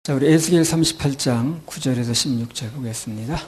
자, 우리 에스겔 38장 9절에서 16절 보겠습니다.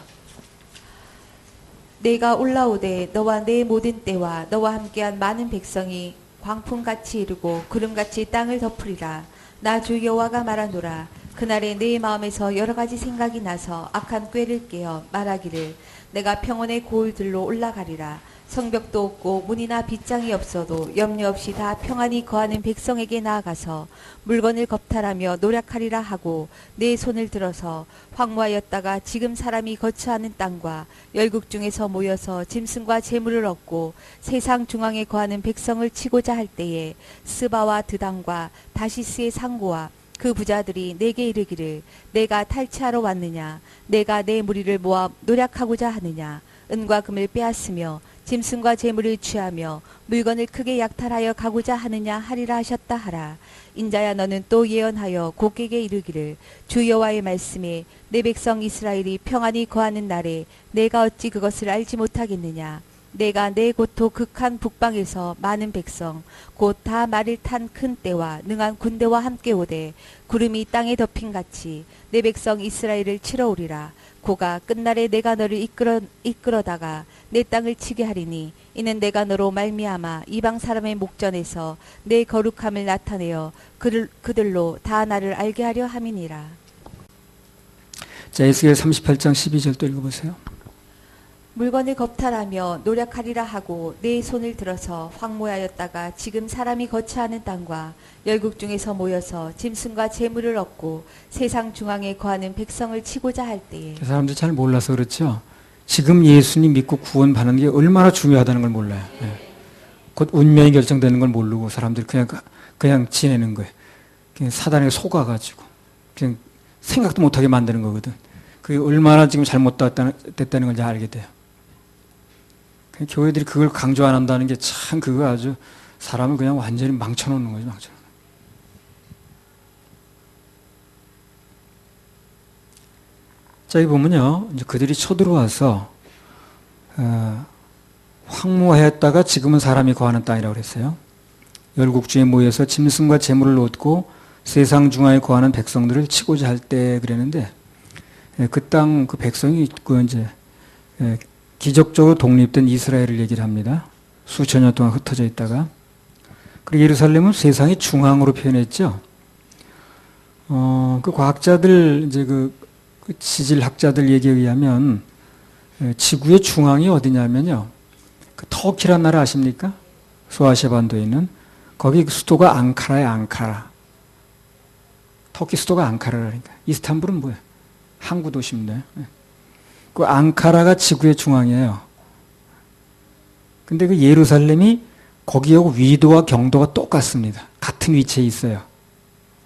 내가 올라오되 너와 내 모든 때와 너와 함께한 많은 백성이 광풍같이 이르고 구름같이 땅을 덮으리라. 나 주 여호와가 말하노라. 그날에 내 마음에서 여러 가지 생각이 나서 악한 꾀를 깨어 말하기를 내가 평원의 고을들로 올라가리라. 성벽도 없고 문이나 빗장이 없어도 염려 없이 다 평안히 거하는 백성에게 나아가서 물건을 겁탈하며 노력하리라 하고 내 손을 들어서 황무하였다가 지금 사람이 거처하는 땅과 열국 중에서 모여서 짐승과 재물을 얻고 세상 중앙에 거하는 백성을 치고자 할 때에 스바와 드단과 다시스의 상고와 그 부자들이 내게 이르기를 내가 탈취하러 왔느냐, 내가 내 무리를 모아 노력하고자 하느냐, 은과 금을 빼앗으며 짐승과 재물을 취하며 물건을 크게 약탈하여 가고자 하느냐 하리라 하셨다 하라. 인자야, 너는 또 예언하여 곡에게 이르기를 주 여호와의 말씀에 내 백성 이스라엘이 평안히 거하는 날에 내가 어찌 그것을 알지 못하겠느냐. 내가 내 고토 극한 북방에서 많은 백성 곧 다 말을 탄 큰 떼와 능한 군대와 함께 오되 구름이 땅에 덮인같이 내 백성 이스라엘을 치러 오리라. 고가 끝날에 내가 너를 이끌어다가 내 땅을 치게 하리니 이는 내가 너로 말미암아 이방 사람의 목전에서 내 거룩함을 나타내어 그들로 다 나를 알게 하려 함이니라. 자, 에스겔 38장 12절 또 읽어보세요. 물건을 겁탈하며 노력하리라 하고 내 손을 들어서 황무하였다가 지금 사람이 거처하는 땅과 열국 중에서 모여서 짐승과 재물을 얻고 세상 중앙에 거하는 백성을 치고자 할 때에 사람들이 잘 몰라서 그렇죠. 지금 예수님 믿고 구원받는 게 얼마나 중요하다는 걸 몰라요. 곧 운명이 결정되는 걸 모르고 사람들이 그냥 지내는 거예요. 그냥 사단에 속아가지고 그냥 생각도 못하게 만드는 거거든. 그게 얼마나 지금 잘못됐다는 걸 이제 알게 돼요. 교회들이 그걸 강조 안 한다는 게 참 그거 아주 사람을 그냥 완전히 망쳐놓는 거죠. 망쳐놓는. 자, 여기 보면요. 이제 그들이 쳐들어와서 황무하였다가 지금은 사람이 거하는 땅이라고 그랬어요. 열국주에 모여서 짐승과 재물을 얻고 세상 중앙에 거하는 백성들을 치고자 할 때 그랬는데 그 땅 그 백성이 이제 기적적으로 독립된 이스라엘을 얘기를 합니다. 수천 년 동안 흩어져 있다가. 그리고 예루살렘은 세상의 중앙으로 표현했죠. 그 과학자들, 이제 그 지질학자들 얘기에 의하면 지구의 중앙이 어디냐면요. 그 터키란 나라 아십니까? 소아시아 반도에 있는. 거기 수도가 앙카라예요, 앙카라. 터키 수도가 앙카라라니까. 이스탄불은 뭐예요? 항구 도시인데. 그 앙카라가 지구의 중앙이에요. 근데 그 예루살렘이 거기하고 위도와 경도가 똑같습니다. 같은 위치에 있어요.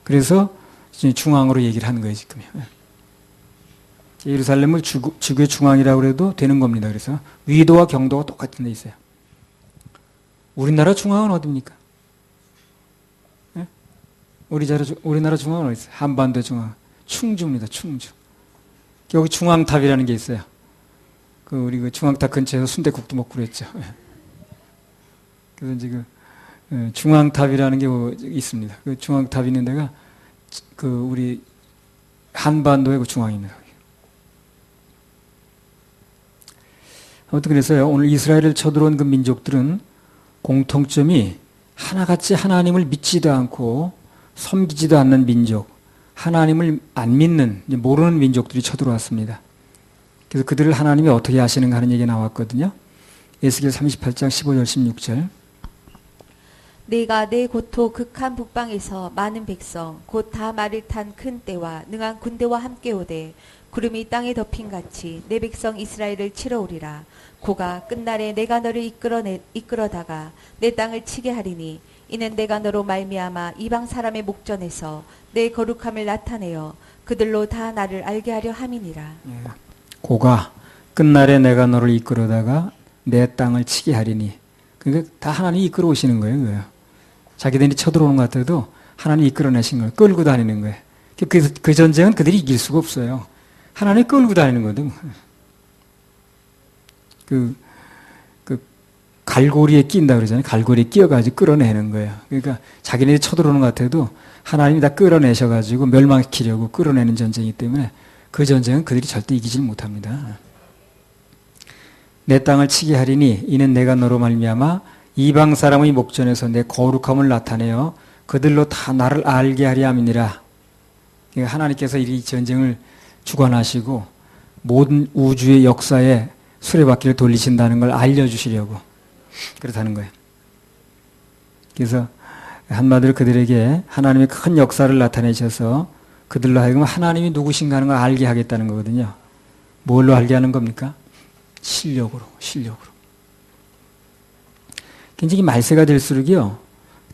그래서 중앙으로 얘기를 하는 거예요, 지금요. 예루살렘을 지구의 중앙이라고 해도 되는 겁니다. 그래서 위도와 경도가 똑같은 데 있어요. 우리나라 중앙은 어디입니까? 네? 우리나라 중앙은 어디 있어요? 한반도 중앙. 충주입니다, 충주. 여기 중앙탑이라는 게 있어요. 우리 그 중앙탑 근처에서 순댓국도 먹고 그랬죠. 그래서 이제 중앙탑이라는 게 있습니다. 그 중앙탑 있는 데가 우리 한반도의 그 중앙입니다. 아무튼 그래서요, 오늘 이스라엘을 쳐들어온 그 민족들은 공통점이 하나같이 하나님을 믿지도 않고 섬기지도 않는 민족, 하나님을 안 믿는, 모르는 민족들이 쳐들어왔습니다. 그래서 그들을 하나님이 어떻게 하시는가 하는 얘기가 나왔거든요. 에스겔 38장 15절 16절. 내가 내 고토 극한 북방에서 많은 백성 곧 다 말을 탄 큰 떼와 능한 군대와 함께 오되 구름이 땅에 덮인같이 내 백성 이스라엘을 치러 오리라. 고가 끝날에 내가 너를 이끌어다가 내 땅을 치게 하리니 이는 내가 너로 말미암아 이방 사람의 목전에서 내 거룩함을 나타내어 그들로 다 나를 알게 하려 함이니라. 고가 끝날에 내가 너를 이끌어다가 내 땅을 치게 하리니. 그러니까 다 하나님이 이끌어 오시는 거예요. 그거요. 자기들이 쳐들어오는 것 같아도 하나님이 이끌어내신 거예요. 끌고 다니는 거예요. 그 전쟁은 그들이 이길 수가 없어요. 하나님이 끌고 다니는 거거든. 갈고리에 낀다 그러잖아요. 갈고리에 끼어가지고 끌어내는 거예요. 그러니까 자기네들이 쳐들어오는 것 같아도 하나님이 다 끌어내셔가지고 멸망시키려고 끌어내는 전쟁이기 때문에 그 전쟁은 그들이 절대 이기질 못합니다. 내 땅을 치게 하리니 이는 내가 너로 말미암아 이방 사람의 목전에서 내 거룩함을 나타내어 그들로 다 나를 알게 하리 함이니라. 그러니까 하나님께서 이 전쟁을 주관하시고 모든 우주의 역사에 수레바퀴를 돌리신다는 걸 알려주시려고 그렇다는 거예요. 그래서 한마디로 그들에게 하나님의 큰 역사를 나타내셔서 그들로 하여금 하나님이 누구신가 하는 걸 알게 하겠다는 거거든요. 뭘로 알게 하는 겁니까? 실력으로. 굉장히 말세가 될수록요,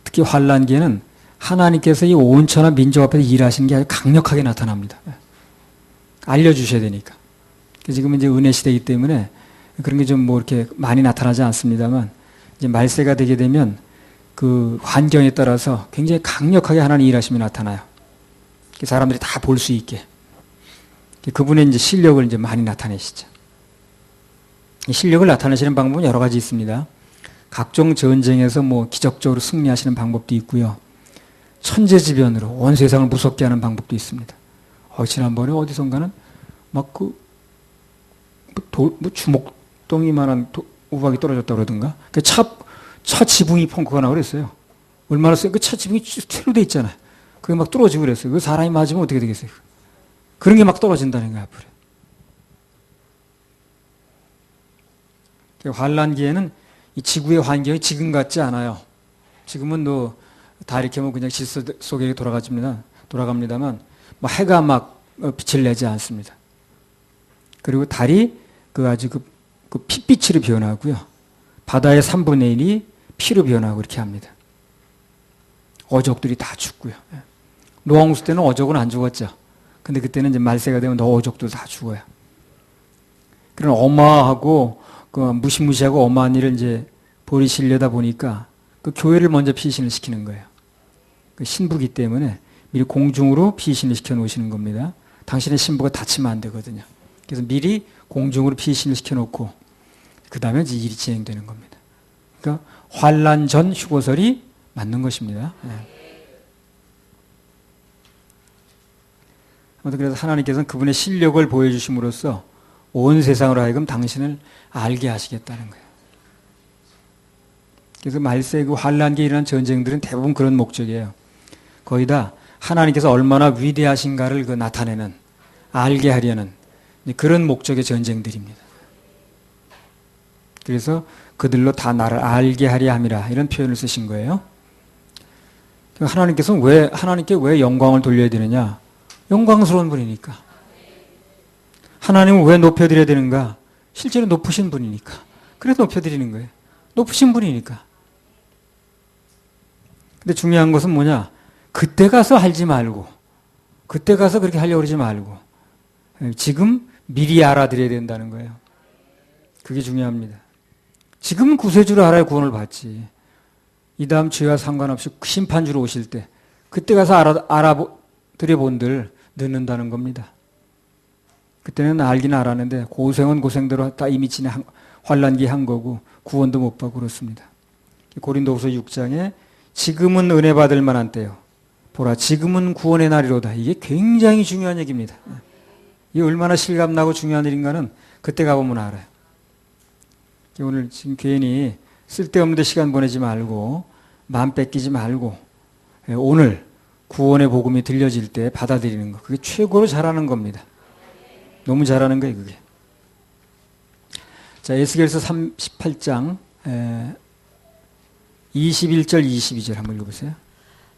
특히 환란기에는 하나님께서 이 온천한 민족 앞에서 일하시는 게 아주 강력하게 나타납니다. 알려주셔야 되니까. 지금은 이제 은혜 시대이기 때문에 그런 게 좀 뭐 이렇게 많이 나타나지 않습니다만, 이제 말세가 되게 되면 그 환경에 따라서 굉장히 강력하게 하나님 일하심이 나타나요. 사람들이 다 볼 수 있게. 그분의 이제 실력을 이제 많이 나타내시죠. 이 실력을 나타내시는 방법은 여러 가지 있습니다. 각종 전쟁에서 뭐 기적적으로 승리하시는 방법도 있고요. 천재지변으로 온 세상을 무섭게 하는 방법도 있습니다. 지난번에 어디선가는 막 주먹덩이만한 우박이 떨어졌다 그러던가. 차 지붕이 펑크가 나고 그랬어요. 얼마나 그 차 지붕이 쇠로 돼 있잖아요. 그게 막 뚫어지고 그랬어요. 그 사람이 맞으면 어떻게 되겠어요? 그런 게 막 떨어진다는 거예요, 앞으로. 환란기에는 이 지구의 환경이 지금 같지 않아요. 지금은 다 이렇게 하면 그냥 질서 속에 돌아갑니다만, 뭐 해가 막 빛을 내지 않습니다. 그리고 달이 아주 그 핏빛으로 변하고요. 바다의 3분의 1이 피로 변하고 이렇게 합니다. 어족들이 다 죽고요. 노아홍수 때는 어족은 안 죽었죠. 근데 그때는 이제 말세가 되면 어족도 다 죽어요. 그런 어마하고 무시무시하고 어마한 일을 이제 벌이시려다 보니까 그 교회를 먼저 피신을 시키는 거예요. 그 신부기 때문에 미리 공중으로 피신을 시켜 놓으시는 겁니다. 당신의 신부가 다치면 안 되거든요. 그래서 미리 공중으로 피신을 시켜 놓고 그 다음에 이제 일이 진행되는 겁니다. 그러니까 환란 전 휴거설이 맞는 것입니다. 아무튼 그래서 하나님께서는 그분의 실력을 보여주심으로써 온 세상으로 하여금 당신을 알게 하시겠다는 거예요. 그래서 말세 그 환란기에 일어난 전쟁들은 대부분 그런 목적이에요. 거의 다 하나님께서 얼마나 위대하신가를 나타내는, 알게 하려는 그런 목적의 전쟁들입니다. 그래서 그들로 다 나를 알게 하려 함이라 이런 표현을 쓰신 거예요. 하나님께서는 하나님께 왜 영광을 돌려야 되느냐? 영광스러운 분이니까. 하나님을 왜 높여드려야 되는가? 실제로 높으신 분이니까. 그래서 높여드리는 거예요. 높으신 분이니까. 근데 중요한 것은 뭐냐? 그때 가서 알지 말고, 그때 가서 그렇게 하려고 그러지 말고, 지금 미리 알아드려야 된다는 거예요. 그게 중요합니다. 지금 구세주를 알아야 구원을 받지. 이 다음 죄와 상관없이 심판주로 오실 때, 그때 가서 알아드려 본들 늦는다는 겁니다. 그때는 알긴 알았는데 고생은 고생대로 다 이미 지난 환란기 한 거고 구원도 못 받고 그렇습니다. 고린도후서 6장에 지금은 은혜 받을 만한 때요. 보라 지금은 구원의 날이로다. 이게 굉장히 중요한 얘기입니다. 이게 얼마나 실감나고 중요한 일인가는 그때 가보면 알아요. 오늘 지금 괜히 쓸데없는 데 시간 보내지 말고 마음 뺏기지 말고 오늘 구원의 복음이 들려질 때 받아들이는 거. 그게 최고로 잘하는 겁니다. 너무 잘하는 거예요, 그게. 자, 에스겔서 38장 21절 22절 한번 읽어보세요.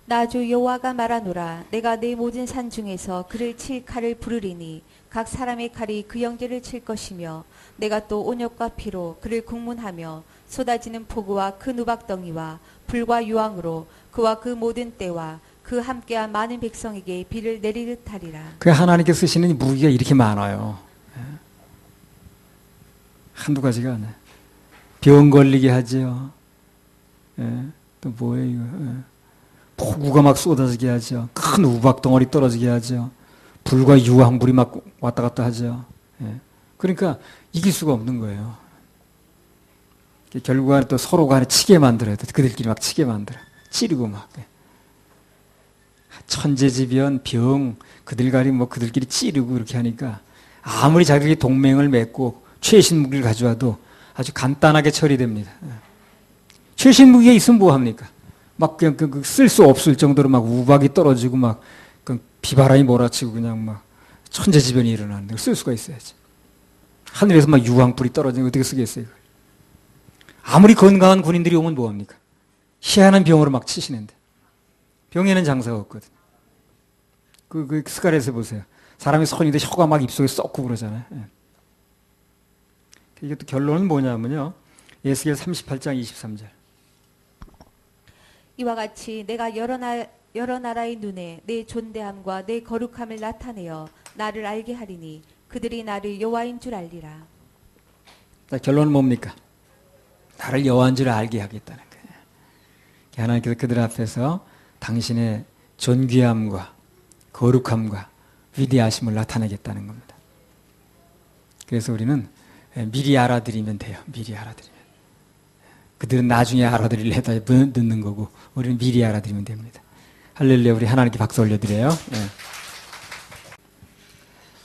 나 주 여호와가 말하노라. 내가 내 모든 산 중에서 그를 칠 칼을 부르리니 각 사람의 칼이 그 영제를 칠 것이며 내가 또 온역과 피로 그를 국문하며 쏟아지는 폭우와 큰 우박덩이와 불과 유황으로 그와 그 모든 때와 그 함께한 많은 백성에게 비를 내리듯 하리라. 그 하나님께 쓰시는 무기가 이렇게 많아요. 한두 가지가 아니에요. 병 걸리게 하죠. 또 뭐예요 이거. 폭우가 막 쏟아지게 하죠. 큰 우박덩어리 떨어지게 하죠. 불과 유황불이 막 왔다 갔다 하죠. 그러니까 이길 수가 없는 거예요. 결국은 또 서로 간에 치게 만들어요. 그들끼리 막 치게 만들어. 찌르고 막. 천재지변, 병, 그들끼리 찌르고 이렇게 하니까 아무리 자기들이 동맹을 맺고 최신 무기를 가져와도 아주 간단하게 처리됩니다. 최신 무기가 있으면 뭐 합니까? 막 그냥 쓸 수 없을 정도로 막 우박이 떨어지고 막 비바람이 몰아치고 그냥 막 천재지변이 일어나는데 쓸 수가 있어야지. 하늘에서 막 유황불이 떨어지면 어떻게 쓰겠어요? 아무리 건강한 군인들이 오면 뭐 합니까? 희한한 병으로 막 치시는데. 병에는 장사가 없거든. 스가랴에서 보세요. 사람이 손인데 혀가 막 입속에 썩고 그러잖아요. 이게 또 결론은 뭐냐면요. 에스겔 38장 23절. 이와 같이 내가 여러 나라의 눈에 내 존대함과 내 거룩함을 나타내어 나를 알게 하리니 그들이 나를 여호와인 줄 알리라. 자, 결론은 뭡니까? 나를 여호와인 줄 알게 하겠다는 거예요. 하나님께서 그들 앞에서 당신의 존귀함과 거룩함과 위대하심을 나타내겠다는 겁니다. 그래서 우리는 미리 알아들이면 돼요. 미리 알아들이면. 그들은 나중에 알아들이려다 늦는 거고 우리는 미리 알아들이면 됩니다. 할렐루야. 우리 하나님께 박수 올려드려요. 네.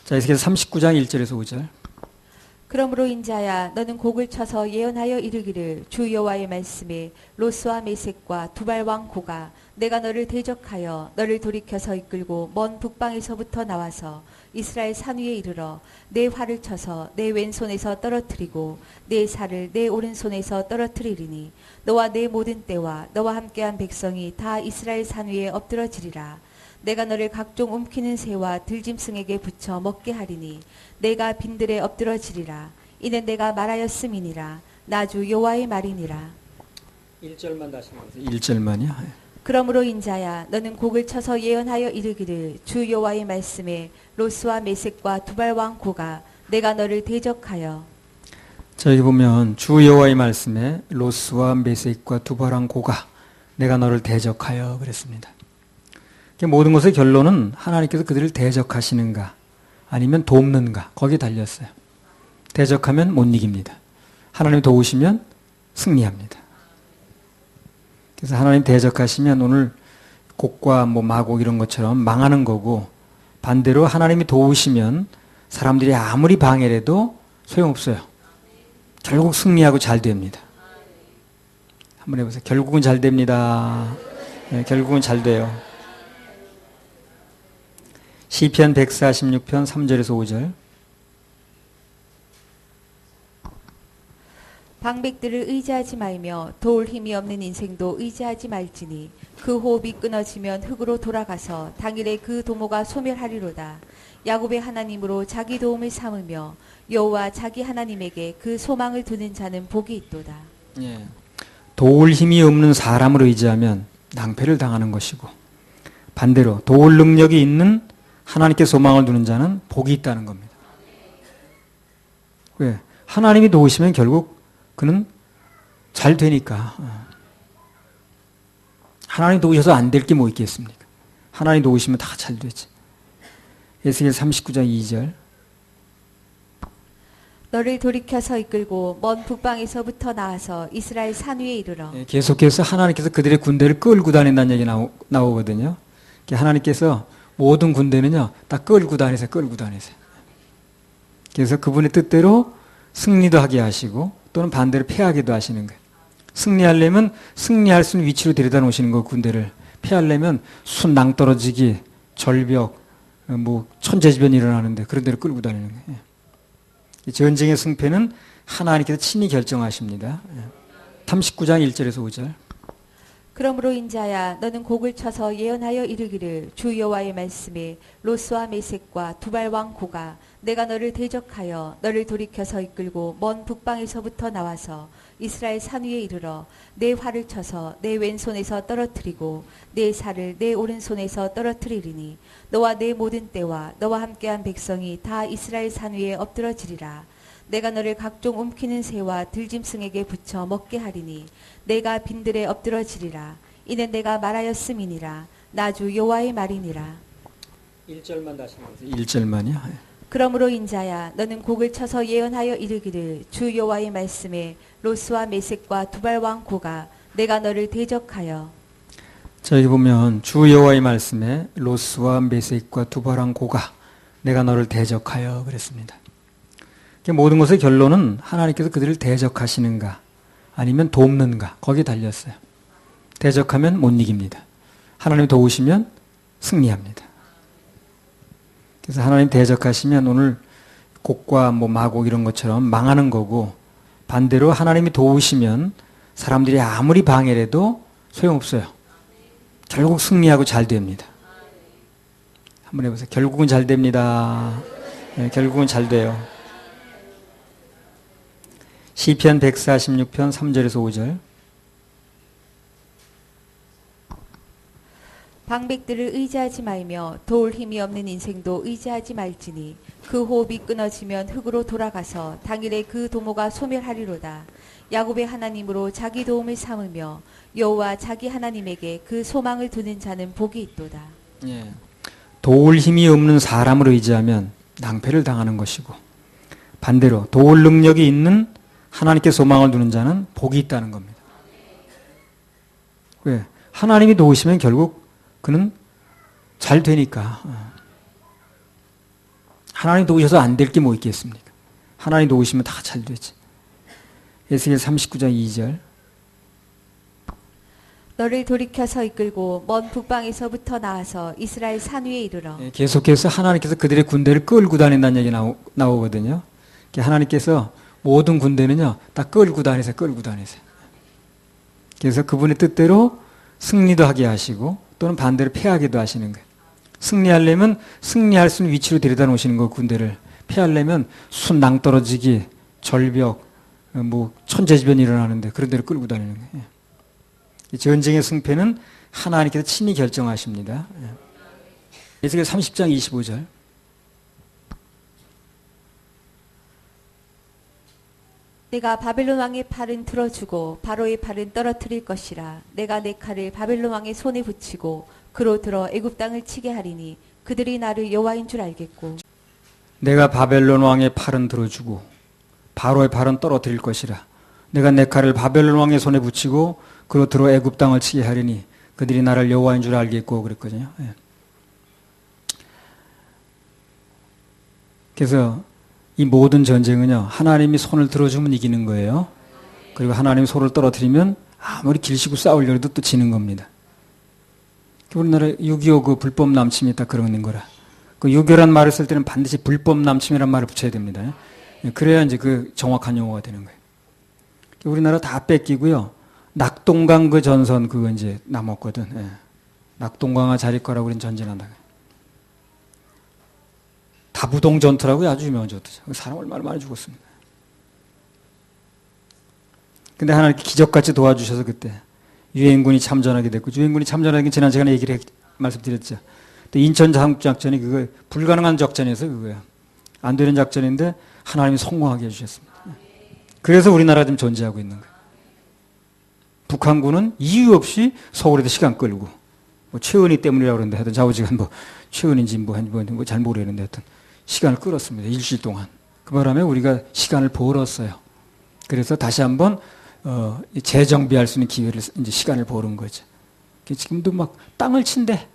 자, 에스겔 39장 1절에서 5절. 그러므로 인자야 너는 곡을 쳐서 예언하여 이르기를 주 여호와의 말씀에 로스와 메섹과 두발 왕 고가 내가 너를 대적하여 너를 돌이켜서 이끌고 먼 북방에서부터 나와서 이스라엘 산 위에 이르러 내 활을 쳐서 내 왼손에서 떨어뜨리고 내 살을 내 오른손에서 떨어뜨리리니 너와 내 모든 때와 너와 함께한 백성이 다 이스라엘 산 위에 엎드러지리라. 내가 너를 각종 움키는 새와 들짐승에게 붙여 먹게 하리니 내가 빈들에 엎드러지리라. 이는 내가 말하였음이니라. 나 주 여호와의 말이니라. 1절만 다시 말해주세요. 1절만이요. 그러므로 인자야 너는 곡을 쳐서 예언하여 이르기를 주 여호와의 말씀에 로스와 메섹과 두발 왕 고가 내가 너를 대적하여. 자, 여기 보면 주 여호와의 말씀에 로스와 메섹과 두발 왕 고가 내가 너를 대적하여 그랬습니다. 모든 것의 결론은 하나님께서 그들을 대적하시는가 아니면 돕는가 거기에 달렸어요. 대적하면 못 이깁니다. 하나님 도우시면 승리합니다. 그래서 하나님 대적하시면 오늘 곡과 마곡 이런 것처럼 망하는 거고, 반대로 하나님이 도우시면 사람들이 아무리 방해를 해도 소용없어요. 결국 승리하고 잘 됩니다. 한번 해보세요. 결국은 잘 됩니다. 네, 결국은 잘 돼요. 시편 146편 3절에서 5절. 방백들을 의지하지 말며 도울 힘이 없는 인생도 의지하지 말지니 그 호흡이 끊어지면 흙으로 돌아가서 당일에 그 도모가 소멸하리로다. 야곱의 하나님으로 자기 도움을 삼으며 여호와 자기 하나님에게 그 소망을 두는 자는 복이 있도다. 예. 도울 힘이 없는 사람을 의지하면 낭패를 당하는 것이고, 반대로 도울 능력이 있는 하나님께 소망을 두는 자는 복이 있다는 겁니다. 왜? 하나님이 도우시면 결국 그는 잘 되니까. 하나님 도우셔서 안 될 게 뭐 있겠습니까? 하나님 도우시면 다 잘 되지. 에스겔 39장 2절. 너를 돌이켜서 이끌고 먼 북방에서부터 나와서 이스라엘 산 위에 이르러. 계속해서 하나님께서 그들의 군대를 끌고 다닌다는 얘기 나오거든요. 하나님께서 모든 군대는요 다 끌고 다니세요. 그래서 그분의 뜻대로 승리도 하게 하시고 또는 반대로 패하기도 하시는 거예요. 승리하려면 승리할 수 있는 위치로 데려다 놓으시는 거, 군대를. 패하려면 순 낭떠러지기, 절벽, 천재지변이 일어나는데 그런 데를 끌고 다니는 거예요. 이 전쟁의 승패는 하나님께서 친히 결정하십니다. 39장 1절에서 5절. 그러므로 인자야 너는 곡을 쳐서 예언하여 이르기를 주 여호와의 말씀에 로스와 메섹과 두발 왕 고가 내가 너를 대적하여 너를 돌이켜서 이끌고 먼 북방에서부터 나와서 이스라엘 산 위에 이르러 내 활을 쳐서 내 왼손에서 떨어뜨리고 내 살을 내 오른손에서 떨어뜨리리니 너와 내 모든 때와 너와 함께한 백성이 다 이스라엘 산 위에 엎드러지리라. 내가 너를 각종 움키는 새와 들짐승에게 붙여 먹게 하리니 내가 빈들에 엎드러지리라. 이는 내가 말하였음이니라. 나 주 여호와의 말이니라. 1절만 다시 말해주세요. 1절만이요. 그러므로 인자야 너는 곡을 쳐서 예언하여 이르기를 주 여호와의 말씀에 로스와 메섹과 두발 왕 고가 내가 너를 대적하여. 자, 여기 보면 주 여호와의 말씀에 로스와 메섹과 두발 왕 고가 내가 너를 대적하여 그랬습니다. 모든 것의 결론은 하나님께서 그들을 대적하시는가 아니면 돕는가 거기에 달렸어요. 대적하면 못 이깁니다. 하나님이 도우시면 승리합니다. 그래서 하나님 대적하시면 오늘 곡과 마곡 이런 것처럼 망하는 거고, 반대로 하나님이 도우시면 사람들이 아무리 방해를 해도 소용없어요. 결국 승리하고 잘 됩니다. 한번 해보세요. 결국은 잘 됩니다. 네, 결국은 잘 돼요. 시편 146편 3절에서 5절. 방백들을 의지하지 말며 도울 힘이 없는 인생도 의지하지 말지니 그 호흡이 끊어지면 흙으로 돌아가서 당일에 그 도모가 소멸하리로다. 야곱의 하나님으로 자기 도움을 삼으며 여호와 자기 하나님에게 그 소망을 두는 자는 복이 있도다. 예. 도울 힘이 없는 사람을 의지하면 낭패를 당하는 것이고, 반대로 도울 능력이 있는 하나님께 소망을 두는 자는 복이 있다는 겁니다. 왜? 하나님이 도우시면 결국 그는 잘 되니까. 하나님 도우셔서 안 될 게 뭐 있겠습니까? 하나님 도우시면 다 잘 되지. 에스겔 39장 2절. 너를 돌이켜서 이끌고 먼 북방에서부터 나와서 이스라엘 산 위에 이르러. 계속해서 하나님께서 그들의 군대를 끌고 다닌다는 얘기 나오거든요. 하나님께서 모든 군대는요 다 끌고 다니세요. 그래서 그분의 뜻대로 승리도 하게 하시고 또는 반대로 패하기도 하시는 거예요. 승리하려면 승리할 수 있는 위치로 데려다 놓으시는 거예요. 군대를. 패하려면 순 낭떠러지기, 절벽, 천재지변이 일어나는데 그런 데를 끌고 다니는 거예요. 전쟁의 승패는 하나님께서 친히 결정하십니다. 에스겔 30장 25절. 내가 바벨론 왕의 팔은 들어주고 바로의 팔은 떨어뜨릴 것이라. 내가 내 칼을 바벨론 왕의 손에 붙이고 그로 들어 애굽 땅을 치게 하리니 그들이 나를 여호와인 줄 알겠고. 내가 바벨론 왕의 팔은 들어주고 바로의 팔은 떨어뜨릴 것이라. 내가 내 칼을 바벨론 왕의 손에 붙이고 그로 들어 애굽 땅을 치게 하리니 그들이 나를 여호와인 줄 알겠고 그랬거든요. 예. 그래서 이 모든 전쟁은요 하나님이 손을 들어주면 이기는 거예요. 그리고 하나님이 손을 떨어뜨리면 아무리 길시고 싸우려고 해도 또 지는 겁니다. 우리나라 6.25 그 불법 남침이 딱 그런 거라. 그 6.25란 말을 쓸 때는 반드시 불법 남침이란 말을 붙여야 됩니다. 그래야 이제 그 정확한 용어가 되는 거예요. 우리나라 다 뺏기고요. 낙동강 그 전선 그거 이제 남았거든. 예. 낙동강화 자리거라고 그런 전진한다. 다부동 전투라고 아주 유명한 전투죠. 사람 얼마나 많이 죽었습니다. 근데 하나님께 기적같이 도와주셔서 그때 유엔군이 참전하게 됐고, 유엔군이 참전하게 지난 시간에 말씀드렸죠. 또 인천 장국작전이 그거 불가능한 작전이어서 그거예요. 안 되는 작전인데 하나님이 성공하게 해주셨습니다. 그래서 우리나라가 지금 존재하고 있는 거예요. 북한군은 이유 없이 서울에도 시간 끌고, 최은희 때문이라고 그러는데 하여튼 좌우지간 최은희인지 잘 모르겠는데 하여튼 시간을 끌었습니다. 일주일 동안. 그 바람에 우리가 시간을 벌었어요. 그래서 다시 한번 재정비할 수 있는 기회를 이제 시간을 버는 거죠. 지금도 막 땅을 친대.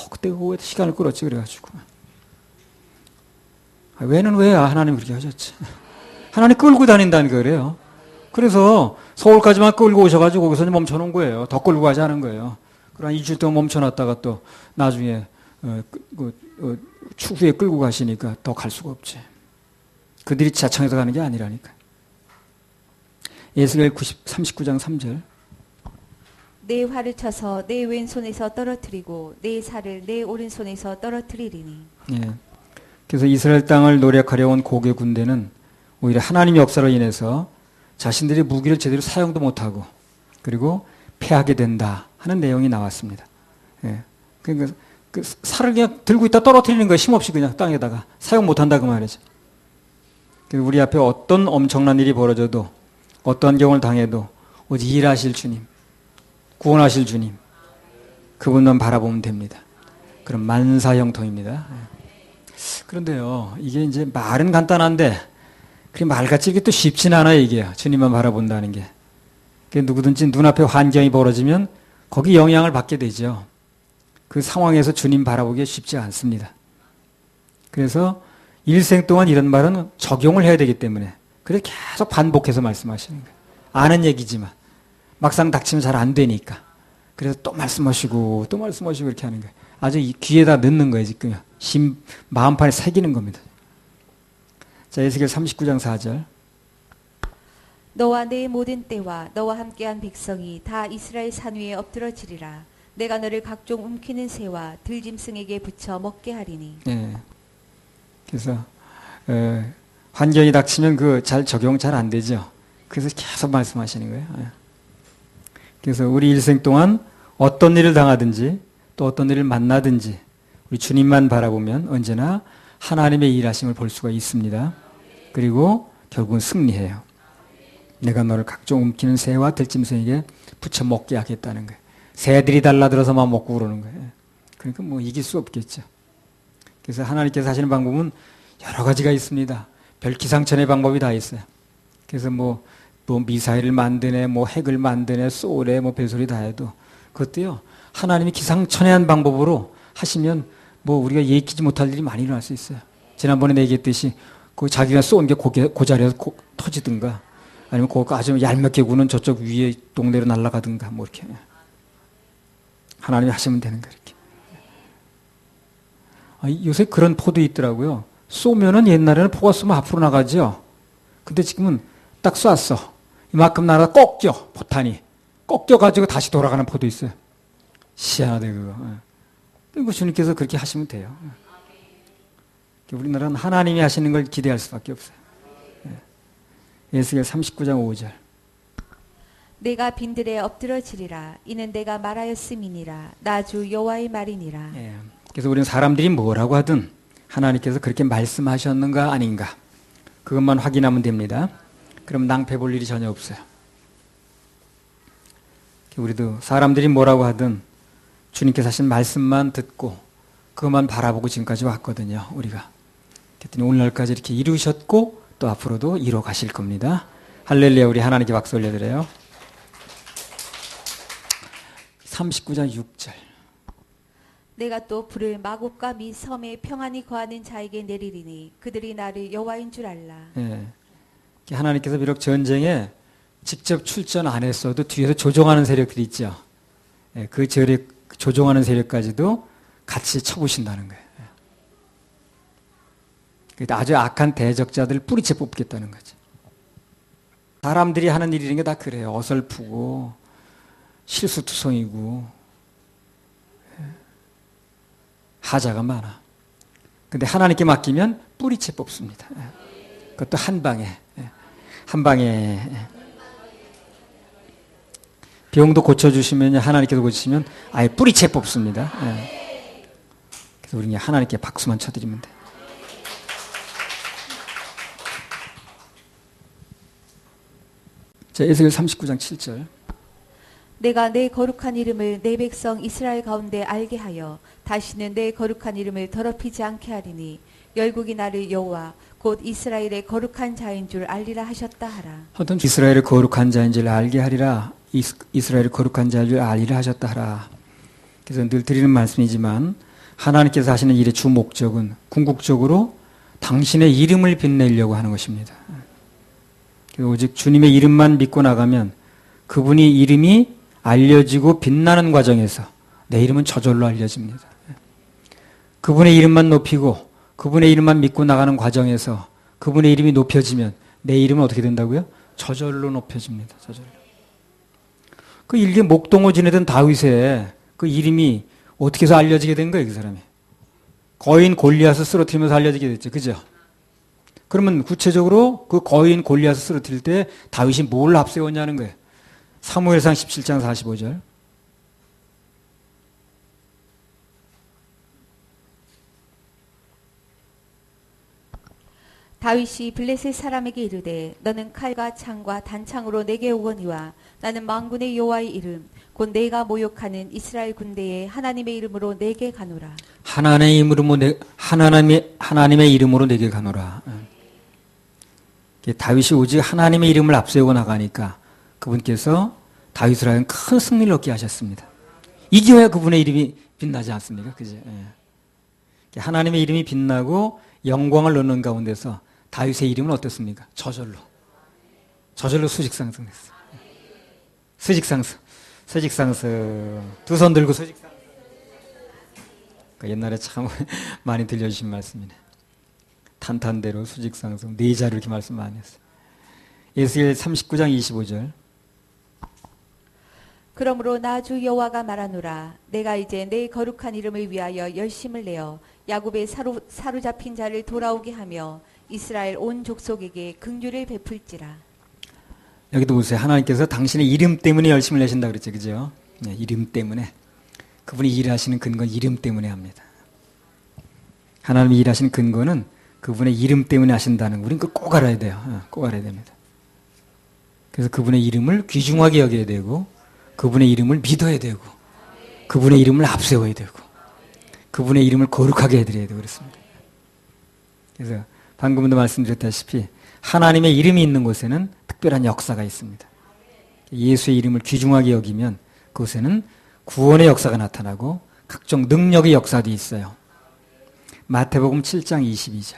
그때 그거에 시간을 끌었지 그래가지고. 왜는 왜야? 하나님 그렇게 하셨지. 하나님 끌고 다닌다는 거래요. 그래서 서울까지만 끌고 오셔가지고 거기서 멈춰놓은 거예요. 더 끌고 가지 않은 거예요. 그러나 일주일 동안 멈춰놨다가 또 나중에 추후에 끌고 가시니까 더 갈 수가 없지. 그들이 자청해서 가는 게 아니라니까. 에스겔 39장 3절. 내 활을 쳐서 내 왼손에서 떨어뜨리고 내 살을 내 오른손에서 떨어뜨리리니. 예. 그래서 이스라엘 땅을 노력하려 온 고개 군대는 오히려 하나님의 역사로 인해서 자신들의 무기를 제대로 사용도 못하고 그리고 패하게 된다 하는 내용이 나왔습니다. 예. 그러니까 그 살을 그냥 들고 있다 떨어뜨리는 거예요. 힘없이 그냥 땅에다가 사용 못한다 그 말이죠. 우리 앞에 어떤 엄청난 일이 벌어져도 어떤 경우를 당해도 오직 일하실 주님, 구원하실 주님, 그분만 바라보면 됩니다. 그럼 만사형통입니다. 그런데요, 이게 이제 말은 간단한데, 그 말같이 이게 또 쉽진 않아요, 이게. 주님만 바라본다는 게. 누구든지 눈앞에 환경이 벌어지면 거기 영향을 받게 되죠. 그 상황에서 주님 바라보기 쉽지 않습니다. 그래서 일생 동안 이런 말은 적용을 해야 되기 때문에 그래서 계속 반복해서 말씀하시는 거예요. 아는 얘기지만 막상 닥치면 잘 안 되니까 그래서 또 말씀하시고 또 말씀하시고 이렇게 하는 거예요. 아주 귀에다 넣는 거예요, 지금. 마음판에 새기는 겁니다. 자, 에스겔 39장 4절. 너와 내 모든 때와 너와 함께한 백성이 다 이스라엘 산 위에 엎드러지리라. 내가 너를 각종 움키는 새와 들짐승에게 붙여 먹게 하리니. 예. 그래서 환경이 닥치면 그 잘 적용 잘 안 되죠. 그래서 계속 말씀하시는 거예요. 예. 그래서 우리 일생 동안 어떤 일을 당하든지 또 어떤 일을 만나든지 우리 주님만 바라보면 언제나 하나님의 일하심을 볼 수가 있습니다. 그리고 결국은 승리해요. 내가 너를 각종 움키는 새와 들짐승에게 붙여 먹게 하겠다는 거예요. 새들이 달라들어서만 먹고 그러는 거예요. 그러니까 뭐 이길 수 없겠죠. 그래서 하나님께서 하시는 방법은 여러 가지가 있습니다. 별기상천의 방법이 다 있어요. 그래서 뭐 미사일을 만드네, 뭐 핵을 만드네, 쏘래, 뭐 별소리 다 해도 그것도요, 하나님이 기상천외한 방법으로 하시면 뭐 우리가 예기치 못할 일이 많이 일어날 수 있어요. 지난번에 얘기했듯이 그 자기가 쏜 게 그 자리에서 터지든가 아니면 그거 아주 얄밉게 구는 저쪽 위에 동네로 날아가든가 뭐 이렇게 하나님이 하시면 되는 거예요. 이렇게. 요새 그런 포도 있더라고요. 쏘면은 옛날에는 포가 쏘면 앞으로 나가죠. 근데 지금은 딱 쐈어. 이만큼 나라 꺾여, 포탄이. 꺾여가지고 다시 돌아가는 포도 있어요. 희한하대, 그거. 그리고 주님께서 그렇게 하시면 돼요. 우리나라는 하나님이 하시는 걸 기대할 수밖에 없어요. 에스겔 39장 5절. 내가 빈들에 엎드러지리라. 이는 내가 말하였음이니라. 나 주 여호와의 말이니라. 예. 그래서 우리는 사람들이 뭐라고 하든 하나님께서 그렇게 말씀하셨는가 아닌가 그것만 확인하면 됩니다. 그럼 낭패 볼 일이 전혀 없어요. 우리도 사람들이 뭐라고 하든 주님께서 하신 말씀만 듣고 그것만 바라보고 지금까지 왔거든요. 우리가. 그랬더니 오늘날까지 이렇게 이루셨고 또 앞으로도 이뤄 가실 겁니다. 할렐루야. 우리 하나님께 박수 올려드려요. 39장 6절. 내가 또 불을 마곡과 및 섬에 평안히 거하는 자에게 내리리니 그들이 나를 여호와인 줄 알라. 예. 하나님께서 비록 전쟁에 직접 출전 안 했어도 뒤에서 조종하는 세력들이 있죠. 예. 그 조종하는 세력까지도 같이 쳐부신다는 거예요. 예. 아주 악한 대적자들을 뿌리채 뽑겠다는 거죠. 사람들이 하는 일이라는 게 다 그래요. 어설프고 실수투성이고 하자가 많아. 근데 하나님께 맡기면 뿌리채 뽑습니다. 그것도 한 방에. 한 방에. 병도 고쳐주시면 하나님께서 고치시면 아예 뿌리채 뽑습니다. 그래서 우리는 하나님께 박수만 쳐드리면 돼. 자, 에스겔 39장 7절. 내가 내 거룩한 이름을 내 백성 이스라엘 가운데 알게 하여 다시는 내 거룩한 이름을 더럽히지 않게 하리니 열국이 나를 여호와 곧 이스라엘의 거룩한 자인 줄 알리라 하셨다 하라. 하여튼 이스라엘의 거룩한 자인 줄 알게 하리라. 이스라엘의 거룩한 자인 줄 알리라 하셨다 하라. 그래서 늘 드리는 말씀이지만 하나님께서 하시는 일의 주 목적은 궁극적으로 당신의 이름을 빛내려고 하는 것입니다. 오직 주님의 이름만 믿고 나가면 그분이 이름이 알려지고 빛나는 과정에서 내 이름은 저절로 알려집니다. 그분의 이름만 높이고 그분의 이름만 믿고 나가는 과정에서 그분의 이름이 높여지면 내 이름은 어떻게 된다고요? 저절로 높여집니다. 저절로. 그 일개 목동을 지내던 다윗의 그 이름이 어떻게 해서 알려지게 된 거예요, 그 사람이? 거인 골리앗을 쓰러뜨리면서 알려지게 됐죠. 그죠? 그러면 구체적으로 그 거인 골리앗을 쓰러뜨릴 때 다윗이 뭘 앞세웠냐는 거예요. 사무엘상 17장 45절. 다윗이 블레셋 사람에게 이르되 너는 칼과 창과 단창으로 내게 오거니와 나는 만군의 여호와의 이름 곧 내가 모욕하는 이스라엘 군대의 하나님의 이름으로 내게 가노라. 하나님의 이름으로 내게 가노라. 다윗이 오직 하나님의 이름을 앞세우고 나가니까 그분께서 다윗을 하여 큰 승리를 얻게 하셨습니다. 이겨야 그분의 이름이 빛나지 않습니까? 그죠? 예. 하나님의 이름이 빛나고 영광을 넣는 가운데서 다윗의 이름은 어떻습니까? 저절로 수직상승했어요. 수직상승. 두 손 들고 수직상승. 옛날에 참 많이 들려주신 말씀이네. 탄탄대로 수직상승. 네 자리 이렇게 말씀 많이 했어요. 에스겔 39장 25절. 그러므로 나 주 여호와가 말하노라. 내가 이제 내 거룩한 이름을 위하여 열심을 내어 야곱의 사로잡힌 자를 돌아오게 하며 이스라엘 온 족속에게 긍휼을 베풀지라. 여기도 보세요. 하나님께서 당신의 이름 때문에 열심을 내신다 그랬죠. 그죠? 네, 이름 때문에. 그분이 일하시는 근거는 이름 때문에 합니다. 하나님이 일하시는 근거는 그분의 이름 때문에 하신다는 거. 우리는 그거 꼭 알아야 돼요. 꼭 알아야 됩니다. 그래서 그분의 이름을 귀중하게 여겨야 되고 그분의 이름을 믿어야 되고 그분의 이름을 앞세워야 되고 그분의 이름을 거룩하게 해드려야 되고 그렇습니다. 그래서 방금도 말씀드렸다시피 하나님의 이름이 있는 곳에는 특별한 역사가 있습니다. 예수의 이름을 귀중하게 여기면 그곳에는 구원의 역사가 나타나고 각종 능력의 역사도 있어요. 마태복음 7장 22절.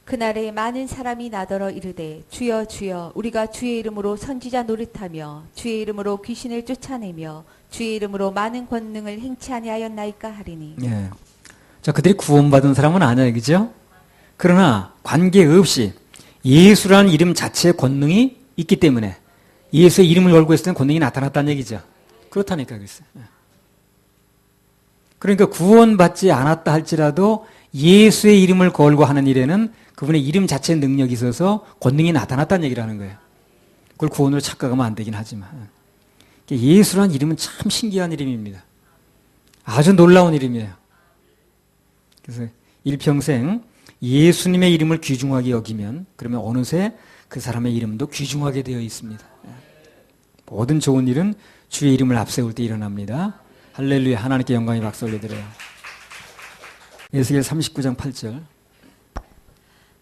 그날에 많은 사람이 나더러 이르되 주여 주여 우리가 주의 이름으로 선지자 노릇하며 주의 이름으로 귀신을 쫓아내며 주의 이름으로 많은 권능을 행치 아니하였나이까 하리니. 예. 자, 그들이 구원받은 사람은 아니에요. 그죠? 그러나 관계없이 예수라는 이름 자체의 권능이 있기 때문에 예수의 이름을 걸고 있을 때는 권능이 나타났다는 얘기죠. 그렇다니까 그랬어요. 그러니까 구원받지 않았다 할지라도 예수의 이름을 걸고 하는 일에는 그분의 이름 자체의 능력이 있어서 권능이 나타났다는 얘기라는 거예요. 그걸 구원으로 착각하면 안 되긴 하지만 예수라는 이름은 참 신기한 이름입니다. 아주 놀라운 이름이에요. 그래서 일평생 예수님의 이름을 귀중하게 여기면 그러면 어느새 그 사람의 이름도 귀중하게 되어 있습니다. 모든 좋은 일은 주의 이름을 앞세울 때 일어납니다. 할렐루야. 하나님께 영광의 박수 올려드려요. 에스겔 39장 8절.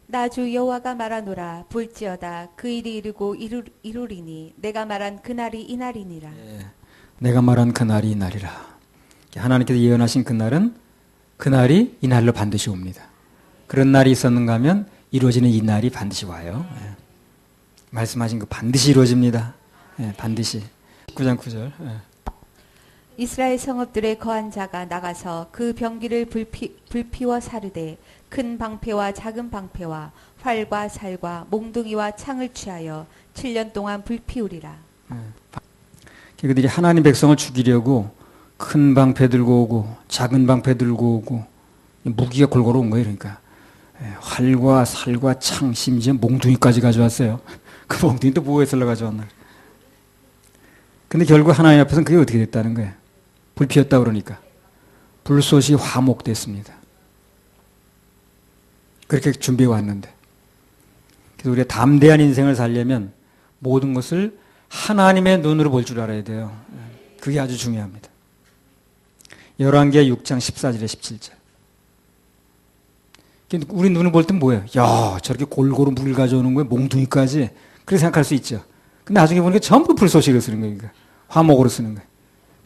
나 주 여호와가 말하노라. 볼지어다 그 일이 이르고 이루리니 내가 말한 그날이 이날이니라. 예, 내가 말한 그날이 이날이라. 하나님께서 예언하신 그날은 그날이 이날로 반드시 옵니다. 그런 날이 있었는가 하면 이루어지는 이 날이 반드시 와요. 예. 말씀하신 거 반드시 이루어집니다. 예, 반드시. 19장 9절. 예. 이스라엘 성읍들의 거한 자가 나가서 그 병기를 불피워 사르되 큰 방패와 작은 방패와 활과 살과 몽둥이와 창을 취하여 7년 동안 불피우리라. 그들이 하나님 백성을 죽이려고 큰 방패 들고 오고 작은 방패 들고 오고 무기가 골고루 온 거예요. 그러니까 활과 살과 창 심지어 몽둥이까지 가져왔어요. 그 몽둥이 또 뭐에 쓸러 가져왔나. 근데 결국 하나님 앞에서는 그게 어떻게 됐다는 거예요. 불 피웠다 그러니까 불꽃이 화목됐습니다. 그렇게 준비해 왔는데. 그래서 우리가 담대한 인생을 살려면 모든 것을 하나님의 눈으로 볼 줄 알아야 돼요. 그게 아주 중요합니다. 열왕기하 6장 14절에 17절. 우리 눈을 볼 땐 뭐예요? 야, 저렇게 골고루 물 가져오는 거에 몽둥이까지. 그렇게 생각할 수 있죠. 근데 나중에 보니까 전부 불쏘시로 쓰는 거예요. 그러니까. 화목으로 쓰는 거예요.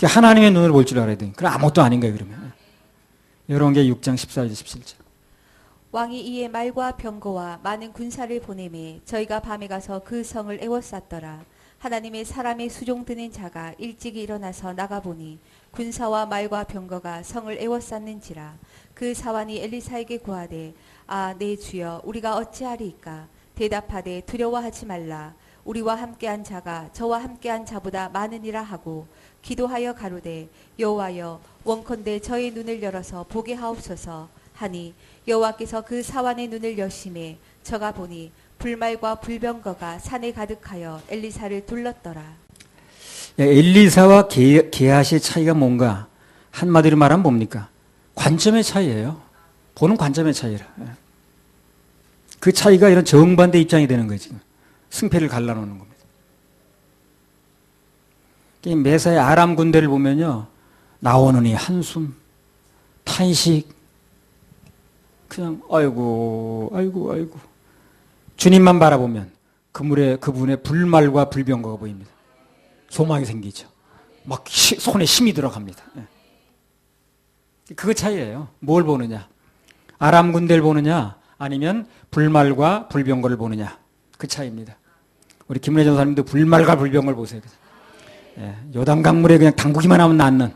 하나님의 눈을 볼 줄 알아야 돼요. 그럼 아무것도 아닌 거예요, 그러면. 열왕기하 6장 14절 17절. 왕이 이에 말과 병거와 많은 군사를 보내매 저희가 밤에 가서 그 성을 에워쌌더라. 하나님의 사람의 수종 드는 자가 일찍 일어나서 나가보니 군사와 말과 병거가 성을 에워쌌는지라. 그 사환이 엘리사에게 고하되 아, 내 주여 우리가 어찌하리이까. 대답하되 두려워하지 말라. 우리와 함께한 자가 저와 함께한 자보다 많으니라 하고 기도하여 가로되 여호와여 원컨대 저의 눈을 열어서 보게 하옵소서 하니 여호와께서 그 사환의 눈을 여심해 저가 보니 불말과 불병거가 산에 가득하여 엘리사를 둘렀더라. 엘리사와 게하시의 차이가 뭔가? 한마디로 말하면 뭡니까? 관점의 차이예요. 보는 관점의 차이라. 그 차이가 이런 정반대 입장이 되는 거예요, 지금. 승패를 갈라놓는 겁니다. 메사의 아람 군대를 보면요. 나오느니 한숨, 탄식, 그냥 아이고. 주님만 바라보면 그분의 불말과 불병거가 보입니다. 소망이 생기죠. 막 손에 힘이 들어갑니다. 그거 차이예요. 뭘 보느냐? 아람 군대를 보느냐? 아니면 불말과 불병거를 보느냐? 그 차이입니다. 우리 김은혜 전사님도 불말과 불병거를 보세요. 요단 강물에 그냥 담그기만 하면 낫는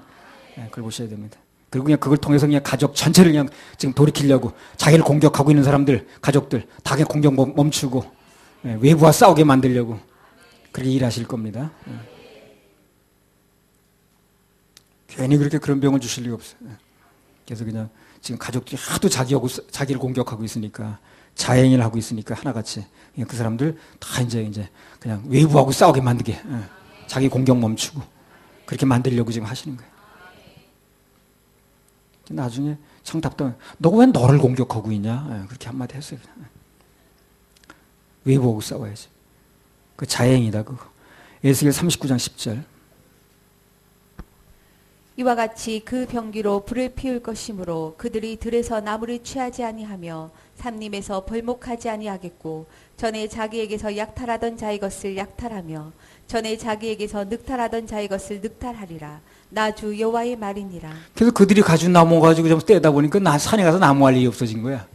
그걸 보셔야 됩니다. 그리고 그냥 그걸 통해서 그냥 가족 전체를 그냥 지금 돌이키려고 자기를 공격하고 있는 사람들, 가족들 다 그냥 공격 멈추고 외부와 싸우게 만들려고 그렇게 일하실 겁니다. 괜히 그렇게 그런 병을 주실 리가 없어요. 그래서 그냥 지금 가족들이 하도 자기를 공격하고 있으니까 자행을 하고 있으니까 하나같이 그 사람들 다 이제 그냥 외부하고 싸우게 만들게 자기 공격 멈추고 그렇게 만들려고 지금 하시는 거예요. 나중에 청답도 너 왜 너를 공격하고 있냐? 그렇게 한마디 했어요. 외부하고 싸워야지. 그 자행이다 그거. 에스겔 39장 10절. 이와 같이 그 병기로 불을 피울 것이므로 그들이 들에서 나무를 취하지 아니하며 삼림에서 벌목하지 아니하겠고 전에 자기에게서 약탈하던 자의 것을 약탈하며 전에 자기에게서 늑탈하던 자의 것을 늑탈하리라. 나 주 여호와의 말이니라. 그래서 그들이 가지고 나무 가지고 좀 떼다 보니까 나 산에 가서 나무할 일이 없어진 거야.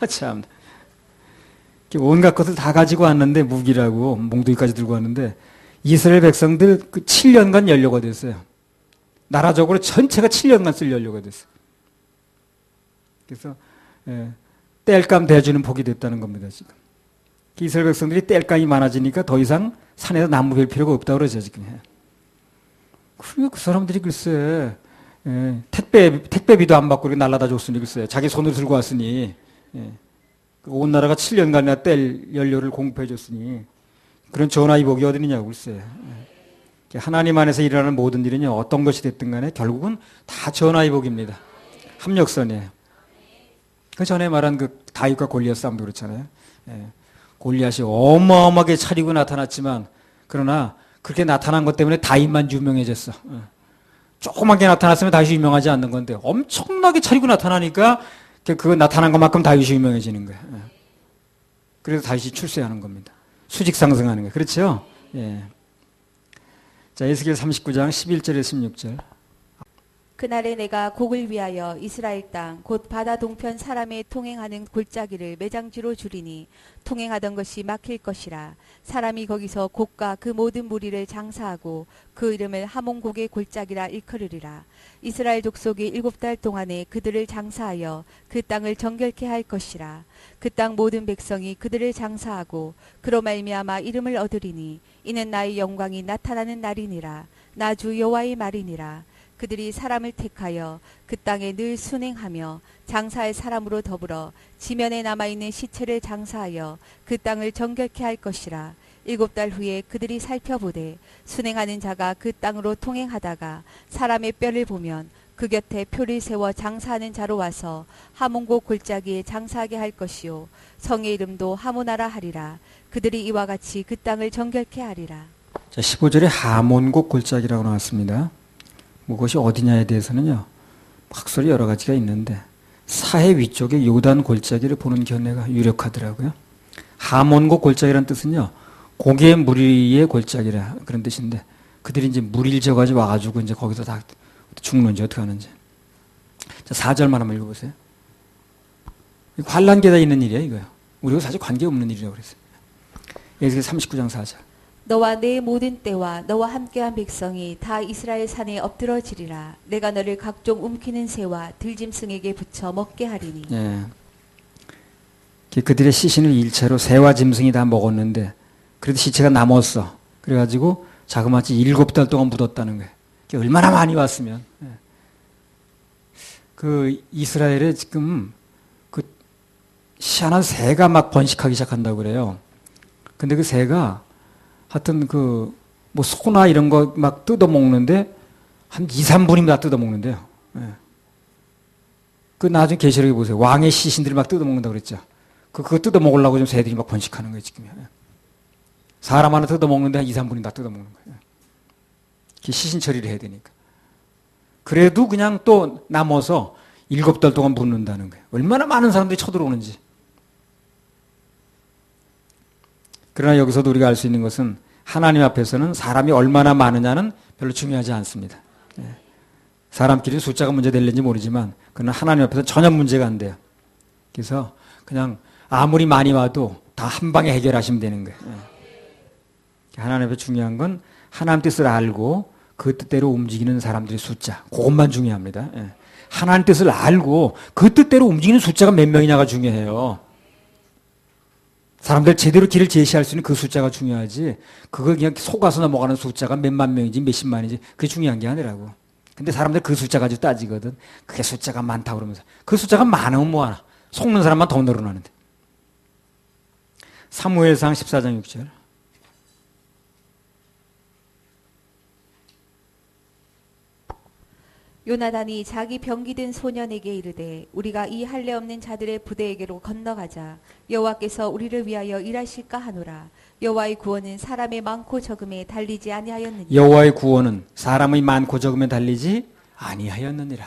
참. 온갖 것을 다 가지고 왔는데 무기라고 몽둥이까지 들고 왔는데 이스라엘 백성들 그 7년간 연료가 됐어요. 나라적으로 전체가 7년간 쓸 연료가 됐어요. 그래서 땔감 대주는 복이 됐다는 겁니다. 지금 이스라엘 백성들이 땔감이 많아지니까 더 이상 산에서 나무 벨 필요가 없다고 그러죠 지금. 그러니까 그 사람들이 글쎄 택배비도 안 받고 이렇게 날라다 줬으니 글쎄 자기 손으로 들고 왔으니 온 나라가 7년간이나 뗄 연료를 공급해 줬으니 그런 전화의 복이 어디 있느냐고 글쎄. 하나님 안에서 일어나는 모든 일은요 어떤 것이 됐든 간에 결국은 다 전화의 복입니다. 합력선이에요. 그 전에 말한 그 다윗과 골리앗 싸움도 그렇잖아요. 골리앗이 어마어마하게 차리고 나타났지만 그러나 그렇게 나타난 것 때문에 다윗만 유명해졌어. 조그맣게 나타났으면 다윗이 유명하지 않는 건데 엄청나게 차리고 나타나니까 그거 나타난 것만큼 다윗이 유명해지는 거예요. 그래서 다윗이 출세하는 겁니다. 수직 상승하는 거예요. 그렇죠? 예. 자, 에스겔 39장 11절에서 16절. 그날에 내가 곡을 위하여 이스라엘 땅 곧 바다 동편 사람의 통행하는 골짜기를 매장지로 주리니 통행하던 것이 막힐 것이라. 사람이 거기서 곡과 그 모든 무리를 장사하고 그 이름을 하몬곡의 골짜기라 일컬으리라. 이스라엘 족속이 7달 동안에 그들을 장사하여 그 땅을 정결케 할 것이라. 그 땅 모든 백성이 그들을 장사하고 그로 말미암아 이름을 얻으리니 이는 나의 영광이 나타나는 날이니라. 나 주 여호와의 말이니라. 그들이 사람을 택하여 그 땅에 늘 순행하며 장사할 사람으로 더불어 지면에 남아있는 시체를 장사하여 그 땅을 정결케 할 것이라. 7달 후에 그들이 살펴보되 순행하는 자가 그 땅으로 통행하다가 사람의 뼈를 보면 그 곁에 표를 세워 장사하는 자로 와서 하몬곡 골짜기에 장사하게 할 것이요 성의 이름도 하모나라 하리라. 그들이 이와 같이 그 땅을 정결케 하리라. 자, 15절에 하몬곡 골짜기라고 나왔습니다. 그것이 어디냐에 대해서는요 학설이 여러 가지가 있는데 사해 위쪽에 요단 골짜기를 보는 견해가 유력하더라고요. 하몬곡 골짜기라는 뜻은요 고개 무리의 골짜기라 그런 뜻인데 그들이 이제 무리를 지어가지고 와가지고 이제 거기서 다 죽는지 어떻게 하는지. 자, 4절만 한번 읽어보세요. 환란계다 있는 일이에요 이거요. 우리가 사실 관계없는 일이라고 그랬어요. 에스겔 39장 4절. 너와 내 모든 때와 너와 함께한 백성이 다 이스라엘 산에 엎드러지리라. 내가 너를 각종 움키는 새와 들짐승에게 붙여 먹게 하리니. 예. 그들의 시신을 일체로 새와 짐승이 다 먹었는데 그래도 시체가 남았어. 그래가지고 자그마치 7달 동안 묻었다는 거예요. 얼마나 많이 왔으면. 그 이스라엘에 지금 그 희한한 새가 막 번식하기 시작한다고 그래요. 근데 그 새가 하여튼 그 뭐 소나 이런 거 막 뜯어먹는데 한 2, 3분이면 다 뜯어먹는데요. 예. 그 나중에 계시록에 보세요. 왕의 시신들이 막 뜯어먹는다고 그랬죠. 그거 뜯어먹으려고 좀 새들이 막 번식하는 거예요, 지금. 예. 사람 하나 뜯어먹는데 한 2, 3분이 다 뜯어먹는 거예요. 시신 처리를 해야 되니까. 그래도 그냥 또 남아서 7달 동안 묻는다는 거예요. 얼마나 많은 사람들이 쳐들어오는지. 그러나 여기서도 우리가 알 수 있는 것은 하나님 앞에서는 사람이 얼마나 많으냐는 별로 중요하지 않습니다. 사람끼리 숫자가 문제될는지 모르지만 그러나 하나님 앞에서는 전혀 문제가 안 돼요. 그래서 그냥 아무리 많이 와도 다 한 방에 해결하시면 되는 거예요. 하나님 앞에 중요한 건 하나님 뜻을 알고 그 뜻대로 움직이는 사람들의 숫자. 그것만 중요합니다. 하나님 뜻을 알고 그 뜻대로 움직이는 숫자가 몇 명이냐가 중요해요. 사람들 제대로 길을 제시할 수 있는 그 숫자가 중요하지. 그걸 그냥 속아서 넘어가는 숫자가 몇만 명인지 몇십만인지 그게 중요한 게 아니라고. 근데 사람들 그 숫자 가지고 따지거든. 그게 숫자가 많다고 그러면서. 그 숫자가 많으면 뭐하나. 속는 사람만 더 늘어나는데. 사무엘상 14장 6절. 요나단이 자기 병기든 소년에게 이르되 우리가 이 할례 없는 자들의 부대에게로 건너가자. 여호와께서 우리를 위하여 일하실까 하노라. 여호와의 구원은 사람의 많고 적음에 달리지 아니하였느니라. 여호와의 구원은 사람의 많고 적음에 달리지 아니하였느니라.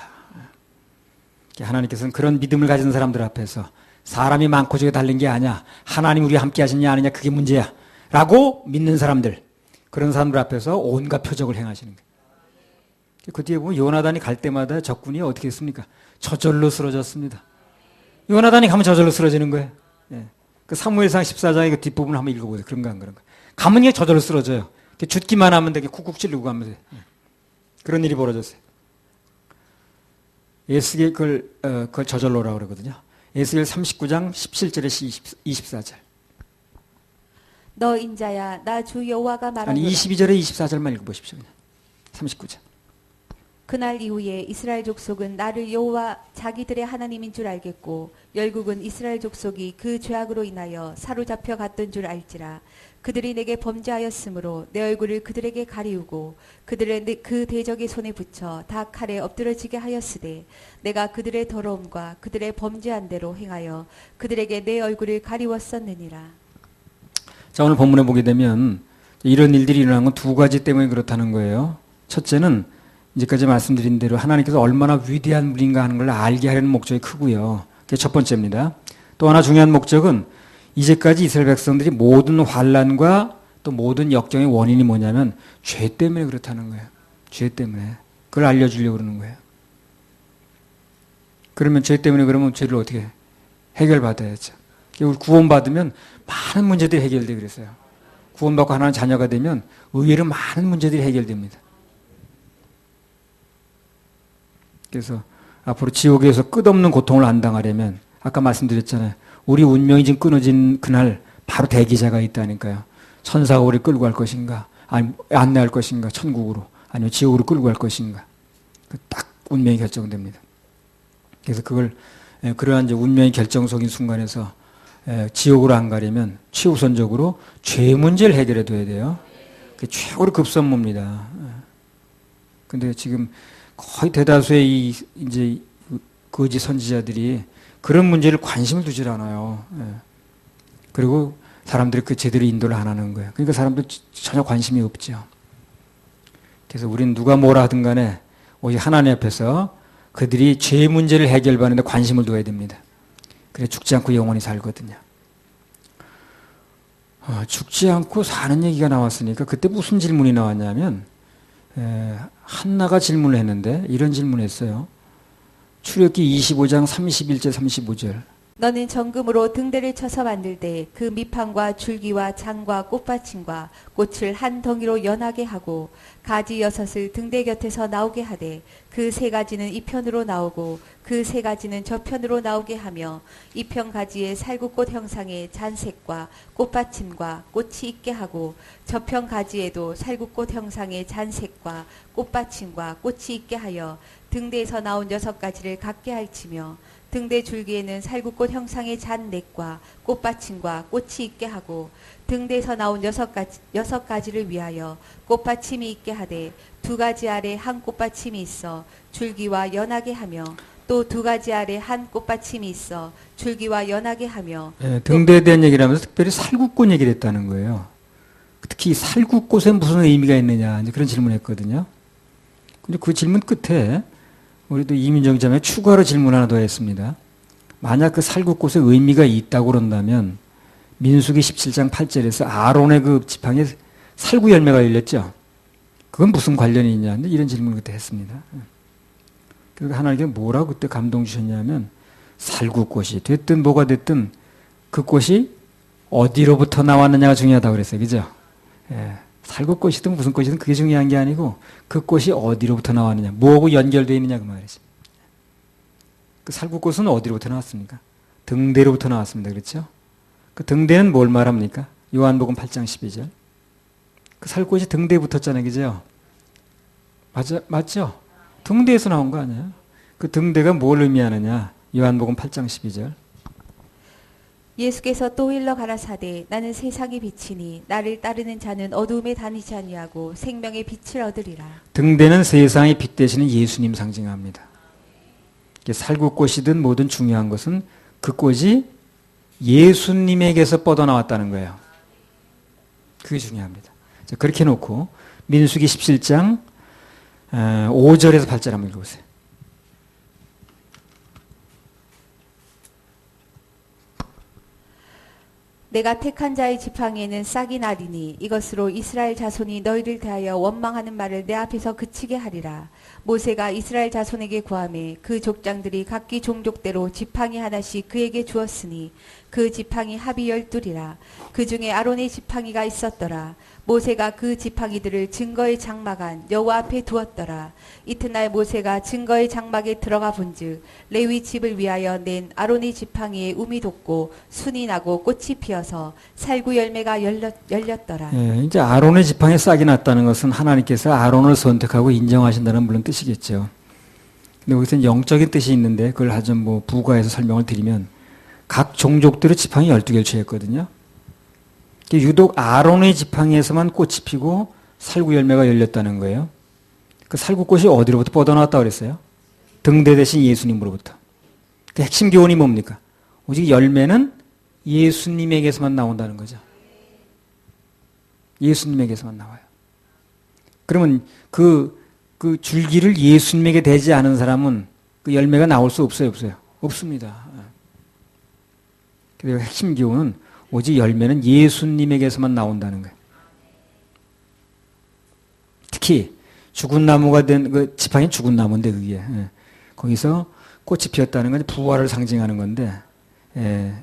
하나님께서는 그런 믿음을 가진 사람들 앞에서 사람이 많고 적에 달린 게 아니야. 하나님 우리와 함께 하시냐 아니냐 그게 문제야. 라고 믿는 사람들. 그런 사람들 앞에서 온갖 표적을 행하시는 거예요. 그 뒤에 보면 요나단이 갈 때마다 적군이 어떻게 했습니까? 저절로 쓰러졌습니다. 요나단이 가면 저절로 쓰러지는 거예요. 예. 그 사무엘상 14장의 그 뒷부분을 한번 읽어보세요. 그런가 안 그런가. 가면 이게 저절로 쓰러져요. 죽기만 하면 되게 쿡쿡 찌르고 가면 돼요. 예. 그런 일이 벌어졌어요. 에스겔 그걸 저절로라고 그러거든요. 에스겔 39장 17절에서 24절. 너 인자야 나 주 여호와가 말하노라. 아니 22절에 24절만 읽어보십시오. 39절. 그날 이후에 이스라엘 족속은 나를 여호와 자기들의 하나님인 줄 알겠고 열국은 이스라엘 족속이 그 죄악으로 인하여 사로잡혀 갔던 줄 알지라. 그들이 내게 범죄하였으므로 내 얼굴을 그들에게 가리우고 그들의 그 대적의 손에 붙여 다 칼에 엎드러지게 하였으되 내가 그들의 더러움과 그들의 범죄한 대로 행하여 그들에게 내 얼굴을 가리웠었느니라. 자, 오늘 본문에 보게 되면 이런 일들이 일어난 건 두 가지 때문에 그렇다는 거예요. 첫째는 이제까지 말씀드린 대로 하나님께서 얼마나 위대한 분인가 하는 걸 알게 하려는 목적이 크고요. 그게 첫 번째입니다. 또 하나 중요한 목적은 이제까지 이스라엘 백성들이 모든 환난과 또 모든 역경의 원인이 뭐냐면 죄 때문에 그렇다는 거예요. 죄 때문에. 그걸 알려주려고 그러는 거예요. 그러면 죄 때문에 그러면 죄를 어떻게 해결받아야죠. 우리 구원받으면 많은 문제들이 해결되고 그랬어요. 구원받고 하나님 자녀가 되면 의외로 많은 문제들이 해결됩니다. 그래서 앞으로 지옥에서 끝없는 고통을 안 당하려면 아까 말씀드렸잖아요. 우리 운명이 지금 끊어진 그날 바로 대기자가 있다니까요. 천사가 우리를 끌고 갈 것인가 아니 안내할 것인가 천국으로 아니면 지옥으로 끌고 갈 것인가 딱 운명이 결정됩니다. 그래서 그걸 그러한 이제 운명이 결정적인 순간에서 지옥으로 안 가려면 최우선적으로 죄 문제를 해결해 둬야 돼요. 그게 최고로 급선무입니다. 근데 지금 거의 대다수의 이제 거짓 선지자들이 그런 문제를 관심을 두질 않아요. 그리고 사람들이 그 제대로 인도를 안 하는 거예요. 그러니까 사람들 전혀 관심이 없죠. 그래서 우리는 누가 뭐라 하든 간에 오직 하나님 앞에서 그들이 죄 문제를 해결받는데 관심을 둬야 됩니다. 그래 죽지 않고 영원히 살거든요. 죽지 않고 사는 얘기가 나왔으니까 그때 무슨 질문이 나왔냐면 한나가 질문을 했는데 이런 질문을 했어요. 출애굽기 25장 31절 35절. 너는 정금으로 등대를 쳐서 만들되 그 밑판과 줄기와 장과 꽃받침과 꽃을 한 덩이로 연하게 하고 가지 6을 등대 곁에서 나오게 하되 그 3가지는 이 편으로 나오고 그 3가지는 저 편으로 나오게 하며 이 편 가지에 살구꽃 형상의 잔색과 꽃받침과 꽃이 있게 하고 저 편 가지에도 살구꽃 형상의 잔색과 꽃받침과 꽃이 있게 하여 등대에서 나온 6가지를 같게 할지며 등대 줄기에는 살구꽃 형상의 잔넥과 꽃받침과 꽃이 있게 하고 등대에서 나온 여섯 가지를 위하여 꽃받침이 있게 하되 두 가지 아래 한 꽃받침이 있어 줄기와 연하게 하며 또 두 가지 아래 한 꽃받침이 있어 줄기와 연하게 하며 예, 등대에 대한 얘기를 하면서 특별히 살구꽃 얘기를 했다는 거예요. 특히 살구꽃에 무슨 의미가 있느냐 이제 그런 질문을 했거든요. 근데 그 질문 끝에 우리도 이민정 자매 추가로 질문 하나 더 했습니다. 만약 그 살구꽃에 의미가 있다고 그런다면 민수기 17장 8절에서 아론의 그 지팡이에 살구 열매가 열렸죠. 그건 무슨 관련이 있냐 이런 질문을 그때 했습니다. 그래서 하나님께 뭐라고 그때 감동 주셨냐면 살구꽃이 됐든 뭐가 됐든 그 꽃이 어디로부터 나왔느냐가 중요하다고 그랬어요. 그죠? 예, 살구꽃이든 무슨 꽃이든 그게 중요한 게 아니고 그 꽃이 어디로부터 나왔느냐, 뭐하고 연결되어 있느냐 그 말이죠. 그 살구꽃은 어디로부터 나왔습니까? 등대로부터 나왔습니다. 그렇죠? 그 등대는 뭘 말합니까? 요한복음 8장 12절. 그 살구꽃이 등대에 붙었잖아요. 그죠? 맞죠? 등대에서 나온 거 아니에요? 그 등대가 뭘 의미하느냐? 요한복음 8장 12절. 예수께서 또 일러 가라사대 나는 세상의 빛이니 나를 따르는 자는 어두움에 다니지 아니하고 생명의 빛을 얻으리라. 등대는 세상의 빛 되시는 예수님 상징합니다. 살구꽃이든 뭐든 중요한 것은 그 꽃이 예수님에게서 뻗어나왔다는 거예요. 그게 중요합니다. 자, 그렇게 놓고 민수기 17장 5절에서 8절 한번 읽어보세요. 내가 택한 자의 지팡이에는 싹이 나리니 이것으로 이스라엘 자손이 너희를 대하여 원망하는 말을 내 앞에서 그치게 하리라. 모세가 이스라엘 자손에게 구하매 그 족장들이 각기 종족대로 지팡이 하나씩 그에게 주었으니 그 지팡이 합이 12이라. 그 중에 아론의 지팡이가 있었더라. 모세가 그 지팡이들을 증거의 장막 안 여호와 앞에 두었더라. 이튿날 모세가 증거의 장막에 들어가 본즉 레위 집을 위하여 낸 아론의 지팡이에 움이 돋고 순이 나고 꽃이 피어서 살구 열매가 열렸더라. 예, 이제 아론의 지팡이에 싹이 났다는 것은 하나님께서 아론을 선택하고 인정하신다는 물론 뜻이겠죠. 근데 거기서 영적인 뜻이 있는데 그걸 아주 뭐 부가해서 설명을 드리면 각 종족들의 지팡이 12개를 취했거든요. 유독 아론의 지팡이에서만 꽃이 피고 살구 열매가 열렸다는 거예요. 그 살구꽃이 어디로부터 뻗어나왔다고 그랬어요? 등대 대신 예수님으로부터. 그 핵심 교훈이 뭡니까? 오직 열매는 예수님에게서만 나온다는 거죠. 예수님에게서만 나와요. 그러면 그 줄기를 예수님에게 대지 않은 사람은 그 열매가 나올 수 없어요? 없어요? 없습니다. 그래서 핵심 교훈은 오직 열매는 예수님에게서만 나온다는 거예요. 특히 죽은 나무가 된 그 지팡이 죽은 나무인데 그게 거기서 꽃이 피었다는 건 부활을 상징하는 건데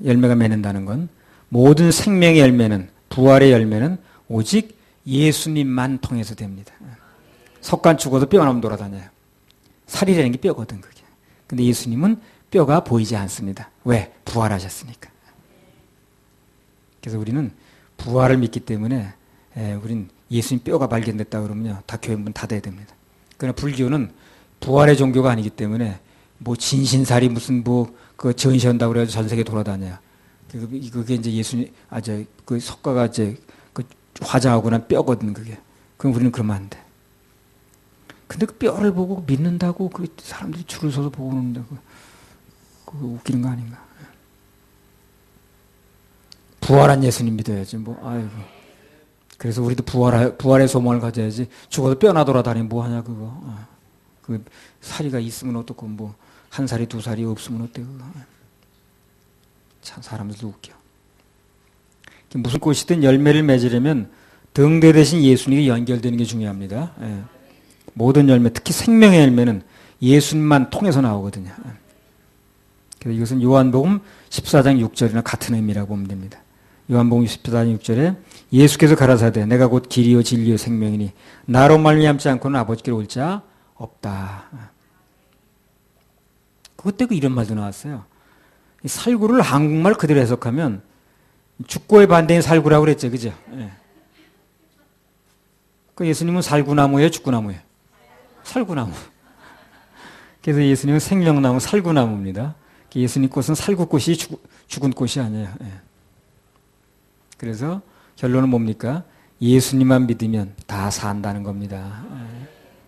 열매가 맺는다는 건 모든 생명의 열매는 부활의 열매는 오직 예수님만 통해서 됩니다. 석간 죽어도 뼈가 나면 돌아다녀요. 살이라는 게 뼈거든 그게. 근데 예수님은 뼈가 보이지 않습니다. 왜? 부활하셨으니까. 그래서 우리는 부활을 믿기 때문에 우린 예수님 뼈가 발견됐다 그러면요 다 교회 문 닫아야 됩니다. 그러나 불교는 부활의 종교가 아니기 때문에 뭐 진신살이 무슨 뭐 그 전시한다고 그래가지고 전 세계 돌아다녀요. 그게 이제 예수님 그 석가가 이제 그 화장하고 난 뼈거든 그게. 그럼 우리는 그러면 안 돼. 근데 그 뼈를 보고 믿는다고 그 사람들이 줄을 서서 보고 있는다고 그거 웃기는 거 아닌가? 부활한 예수님 믿어야지 뭐 아이고. 그래서 우리도 부활의 소망을 가져야지. 죽어도 뼈나 돌아다니면 뭐 하냐 그거. 그 살이가 있으면 어떻고 뭐 한 살이 두 살이 없으면 어때 그거. 참 사람들도 웃겨. 무슨 꽃이든 열매를 맺으려면 등대 대신 예수님이 연결되는 게 중요합니다. 모든 열매, 특히 생명의 열매는 예수님만 통해서 나오거든요. 그래서 이것은 요한복음 14장 6절이나 같은 의미라고 보면 됩니다. 요한복음 14장 6절에 예수께서 가라사대 내가 곧 길이요 진리요 생명이니 나로 말미암지 않고는 아버지께로 올 자 없다. 그때 그 이런 말도 나왔어요. 살구를 한국말 그대로 해석하면 죽고의 반대인 살구라고 그랬죠. 그죠? 그 예수님은 살구나무예요? 죽구나무예요? 살구나무. 그래서 예수님은 생명나무, 살구나무입니다. 예수님 꽃은 살구꽃이 죽은 꽃이 아니에요. 그래서 결론은 뭡니까? 예수님만 믿으면 다 산다는 겁니다.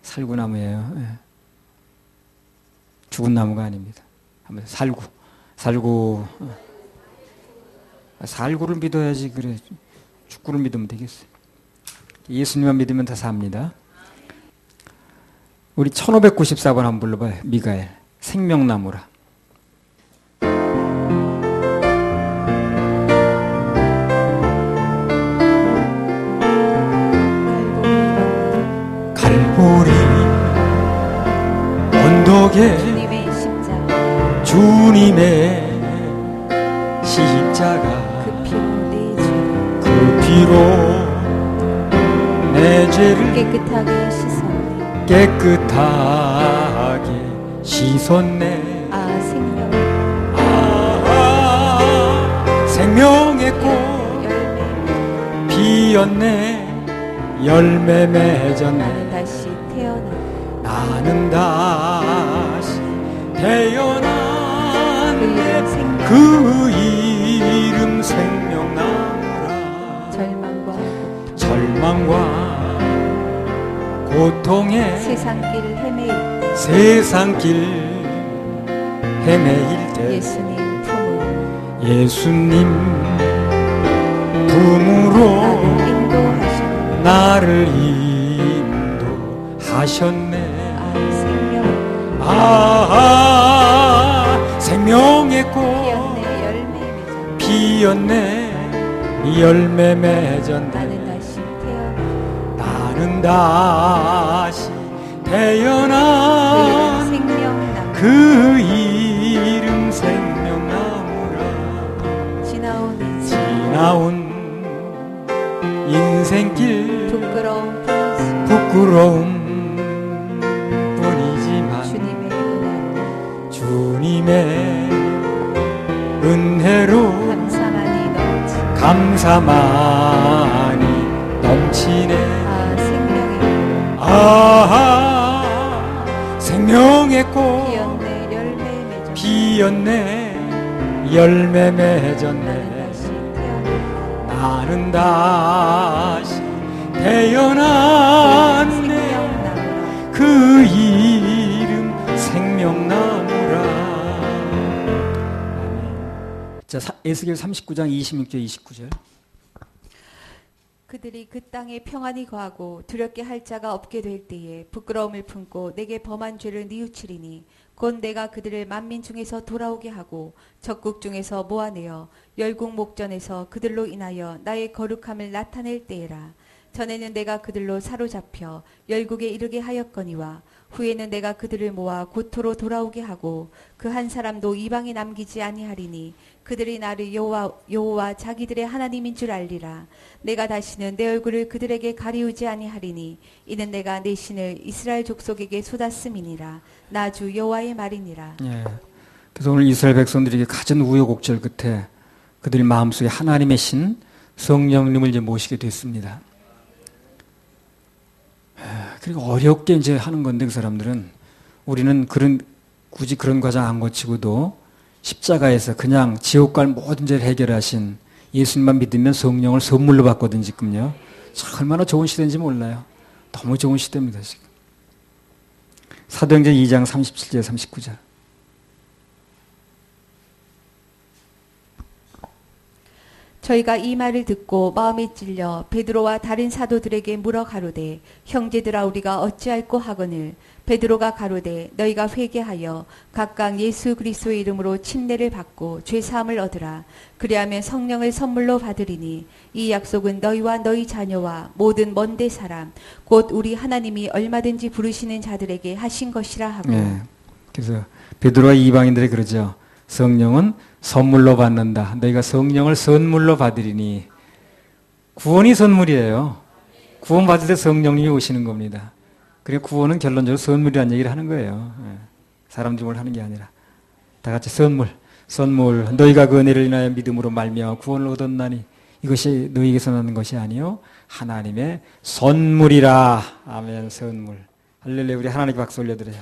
살구나무예요. 죽은 나무가 아닙니다. 한번 살구를 믿어야지. 그래, 죽구를 믿으면 되겠어요. 예수님만 믿으면 다 삽니다. 우리 1594번 한번 불러봐요. 미가엘 생명나무라. 갈보리 언덕에 주님의 십자가 주님의 십자가 그 피로 내 죄를 깨끗하게 씻었네. 생명의 꽃 피었네. 열매 맺었네. 나는 다시 태어났네. 그 이름 생명나무라. 절망과 고통에 세상 길 헤매일 때 예수님 품으로 나를 인도하셨네. 생명의 꽃 피었네. 열매 맺었네. 나는 다시 태어난 그 이름 생명나무라. 지나온 인생길 부끄러움 뿐이지만 주님의 은혜로 감사 많이 넘치네. 생명의 꽃 피었네. 열매 맺었네. 나는 다시 태어났네. 그 이름 생명나무라. 자, 에스겔 39장 26절 29절. 그들이 그 땅에 평안히 거하고 두렵게 할 자가 없게 될 때에 부끄러움을 품고 내게 범한 죄를 뉘우치리니 곧 내가 그들을 만민 중에서 돌아오게 하고 적국 중에서 모아내어 열국 목전에서 그들로 인하여 나의 거룩함을 나타낼 때에라. 전에는 내가 그들로 사로잡혀 열국에 이르게 하였거니와 후에는 내가 그들을 모아 고토로 돌아오게 하고 그 한 사람도 이방에 남기지 아니하리니 그들이 나를 여호와 자기들의 하나님인 줄 알리라. 내가 다시는 내 얼굴을 그들에게 가리우지 아니하리니 이는 내가 내 신을 이스라엘 족속에게 쏟았음이니라. 나 주 여호와의 말이니라. 예. 그래서 오늘 이스라엘 백성들에게 가진 우여곡절 끝에 그들 마음속에 하나님의 신 성령님을 이제 모시게 됐습니다. 그리고 어렵게 이제 하는 건데 그 사람들은 우리는 굳이 그런 과정 안 거치고도 십자가에서 그냥 지옥 갈 모든 죄를 해결하신 예수님만 믿으면 성령을 선물로 받거든 지금요. 참 얼마나 좋은 시대인지 몰라요. 너무 좋은 시대입니다 지금. 사도행전 2장 37절 39절. 저희가 이 말을 듣고 마음이 찔려 베드로와 다른 사도들에게 물어 가로되 형제들아 우리가 어찌할꼬 하거늘 베드로가 가로되 너희가 회개하여 각각 예수 그리스도의 이름으로 침례를 받고 죄 사함을 얻으라. 그리하면 성령을 선물로 받으리니 이 약속은 너희와 너희 자녀와 모든 먼데 사람 곧 우리 하나님이 얼마든지 부르시는 자들에게 하신 것이라 하고. 네. 그래서 베드로와 이방인들이 그러죠. 성령은 선물로 받는다. 너희가 성령을 선물로 받으리니. 구원이 선물이에요. 구원 받을 때 성령님이 오시는 겁니다. 그리고 구원은 결론적으로 선물이라는 얘기를 하는 거예요. 사람 중을 하는 게 아니라 다 같이 선물 너희가 그 은혜를 인하여 믿음으로 말미암아 구원을 얻었나니 이것이 너희에게서 나는 것이 아니요 하나님의 선물이라. 아멘. 선물. 할렐루야. 우리 하나님께 박수 올려드려요.